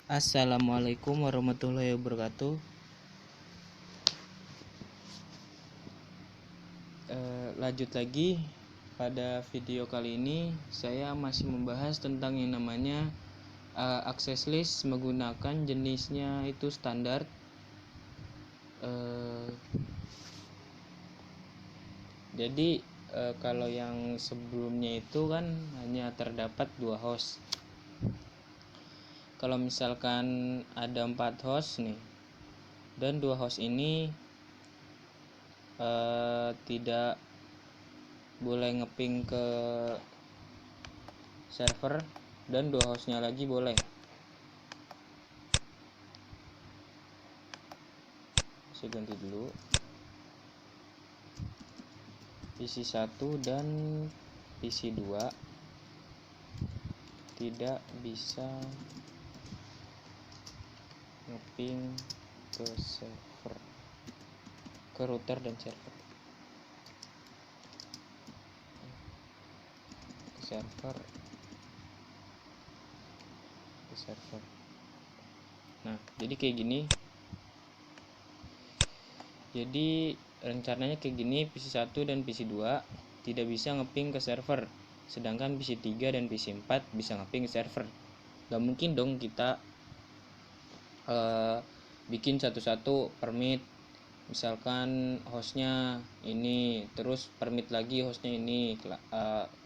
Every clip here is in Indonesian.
Assalamualaikum warahmatullahi wabarakatuh. Lanjut lagi, pada video kali ini saya masih membahas tentang yang namanya access list menggunakan jenisnya itu standar. Jadi kalau yang sebelumnya itu kan hanya terdapat 2 host. Kalau misalkan ada 4 host nih, dan 2 host ini tidak boleh ngeping ke server, dan 2 hostnya lagi boleh. Saya ganti dulu, PC 1 dan PC 2 tidak bisa ngeping ke server, ke router dan server, ke server. Nah, jadi kayak gini. Jadi rencananya kayak gini, PC 1 dan PC 2 tidak bisa ngeping ke server, sedangkan PC 3 dan PC 4 bisa ngeping ke server. Gak mungkin dong kita bikin satu-satu permit, misalkan hostnya ini, terus permit lagi hostnya ini,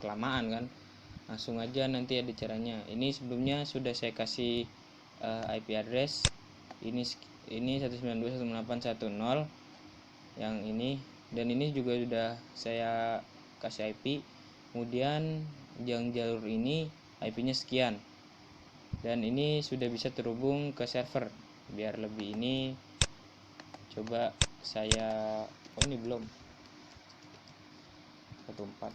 kelamaan kan. Langsung aja nanti ada caranya. Ini sebelumnya sudah saya kasih IP address. Ini 192.168.1.0 yang ini, dan ini juga sudah saya kasih IP. Kemudian yang jalur ini IP-nya sekian, dan ini sudah bisa terhubung ke server. Biar lebih ini, coba saya ini belum 14.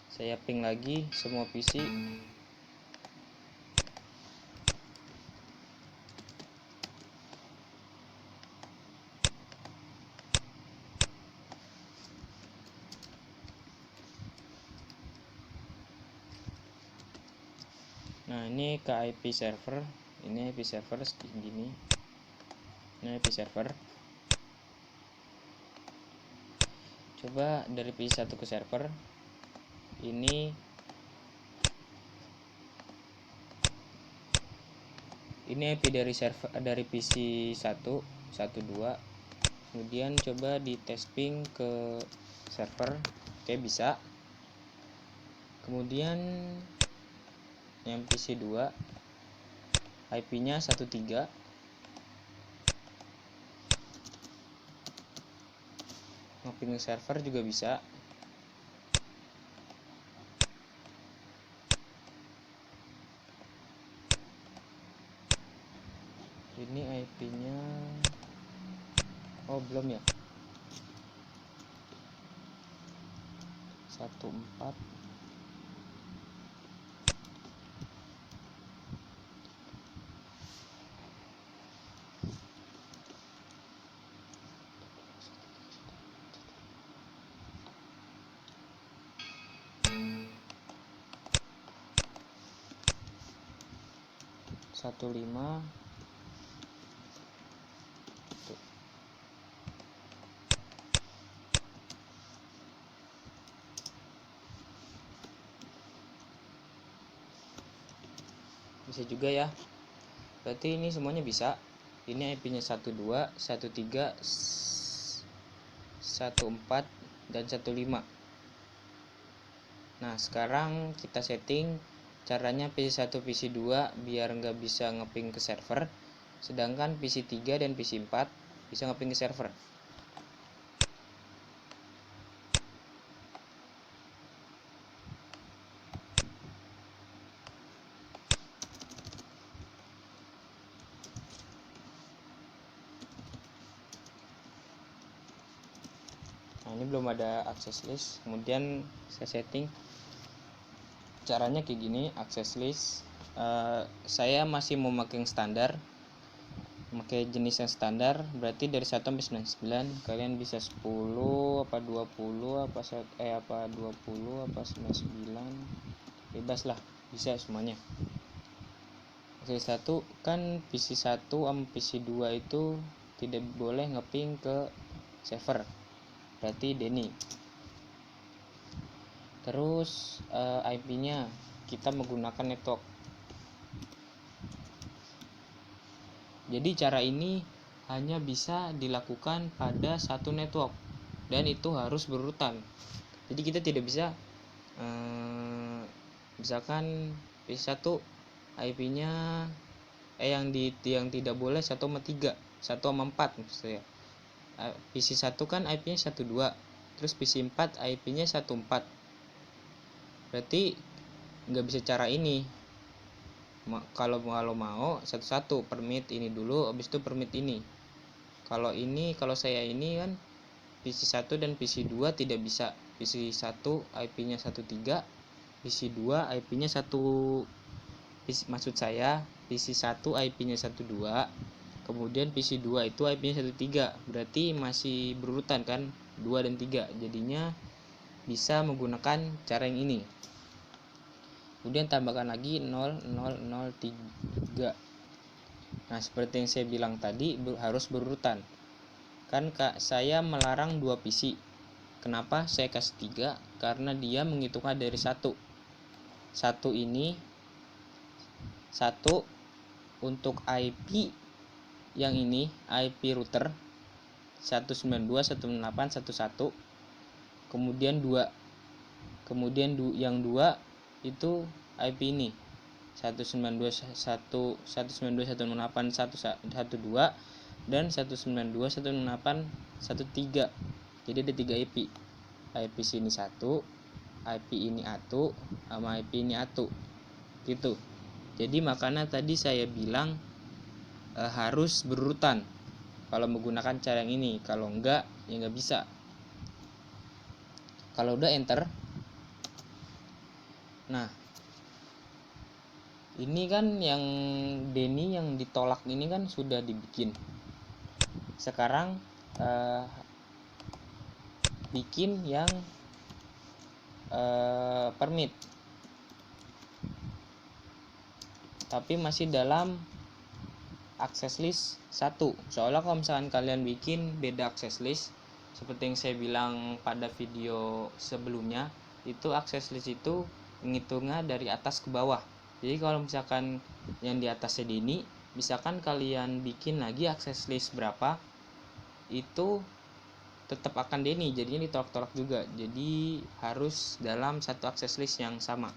Saya ping lagi semua PC. Nah, ini ke IP server. Ini IP server segini. Ini IP server. Coba dari PC 1 ke server. Ini IP dari server, dari PC 1 12. Kemudian coba di test ping ke server. Oke, bisa. Kemudian yang PC 2 IP-nya 13. Ngeping ke server juga bisa. Ini IP-nya belum ya, 14. Satu 5. Bisa juga ya. Berarti ini semuanya bisa. Ini IP-nya 12, 13, 14, dan 15. Nah, sekarang kita setting caranya PC 1, PC 2 biar nggak bisa ngeping ke server, sedangkan PC 3 dan PC 4 bisa ngeping ke server. Nah, ini belum ada access list. Kemudian saya setting caranya kayak gini. Access list saya masih mau pakai yang standar, pakai jenis yang standar. Berarti dari 1 sampai 99 kalian bisa 10 apa 20 apa 20 apa 99. bebas lah, bisa semuanya. PC1 kan PC1 sama PC2 itu tidak boleh ngeping ke server, berarti Denny. Terus IP-nya kita menggunakan network. Jadi cara ini hanya bisa dilakukan pada satu network dan itu harus berurutan. Jadi kita tidak bisa misalkan PC1 IP-nya yang tidak boleh 1 sama 3, 1 sama 4 maksudnya. PC1 kan IP-nya 12, terus PC4 IP-nya 14. Berarti nggak bisa cara ini. Kalau mau satu-satu permit ini dulu, habis itu permit ini. Kalau saya ini kan PC1 dan PC2 tidak bisa. PC1 IP-nya 13, PC2 IP-nya 1. Maksud saya PC1 IP-nya 12, kemudian PC2 itu IP-nya 13. Berarti masih berurutan kan 2 dan 3. Jadinya bisa menggunakan cara yang ini. Kemudian tambahkan lagi 0003. Nah, seperti yang saya bilang tadi, harus berurutan. Kan saya melarang 2 PC. Kenapa saya kasih 3? Karena dia menghitungnya dari 1. 1 ini 1 untuk IP yang ini, IP router 192.168.1.1. Kemudian 2. Kemudian yang 2 itu IP ini 192.168.1.2 dan 192.168.1.3. Jadi ada 3 IP. IP sini 1, IP ini A2, sama IP ini A2. Gitu. Jadi makanya tadi saya bilang harus berurutan kalau menggunakan cara yang ini. Kalau enggak ya enggak bisa. Kalau udah enter. Nah, ini kan yang Denny yang ditolak ini kan sudah dibikin. Sekarang bikin yang permit, tapi masih dalam access list 1. Soalnya kalau misalkan kalian bikin beda access list, seperti yang saya bilang pada video sebelumnya, itu access list itu menghitungnya dari atas ke bawah. Jadi kalau misalkan yang di atasnya Denny, misalkan kalian bikin lagi access list berapa, itu tetap akan Denny, jadinya ditolak-tolak juga. Jadi harus dalam satu access list yang sama.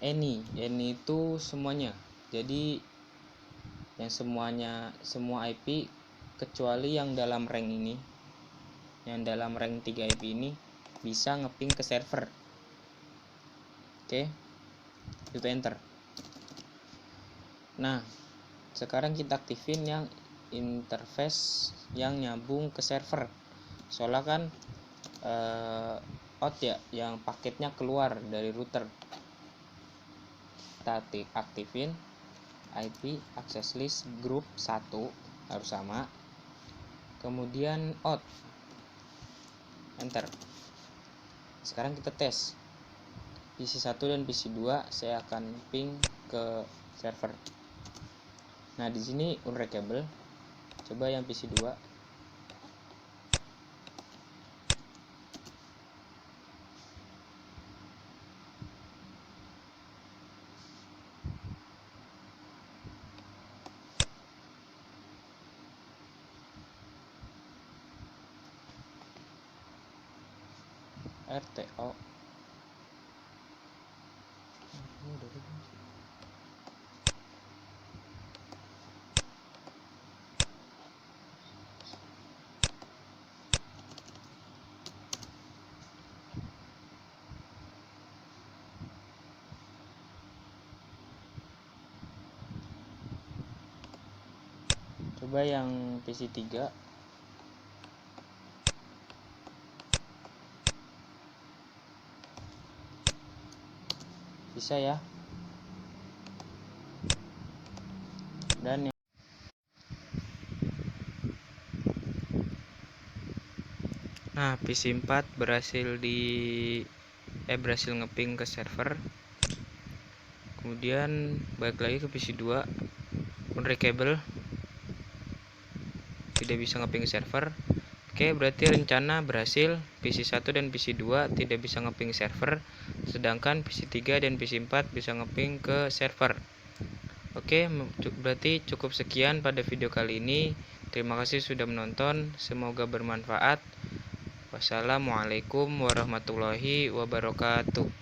Any itu semuanya. Jadi yang semua IP kecuali yang dalam rank ini, yang dalam rank 3 IP ini bisa ngeping ke server. Oke, itu enter. Nah, sekarang kita aktifin yang interface yang nyambung ke server. Soalnya kan out ya, yang paketnya keluar dari router. Kita aktifin IP access list group 1 harus sama. Kemudian out, enter. Sekarang kita tes PC1 dan PC2, saya akan ping ke server. Nah, di sini unreachable. Coba yang PC2. RTO. Coba yang PC3. Bisa ya. Dan yang PC4 berhasil di berhasil ngeping ke server. Kemudian balik lagi ke PC 2, unreachable, tidak bisa ngeping ke server. Oke, berarti rencana berhasil. PC 1 dan PC 2 tidak bisa ngeping server, sedangkan PC 3 dan PC 4 bisa ngeping ke server. Oke, berarti cukup sekian pada video kali ini. Terima kasih sudah menonton, semoga bermanfaat. Wassalamualaikum warahmatullahi wabarakatuh.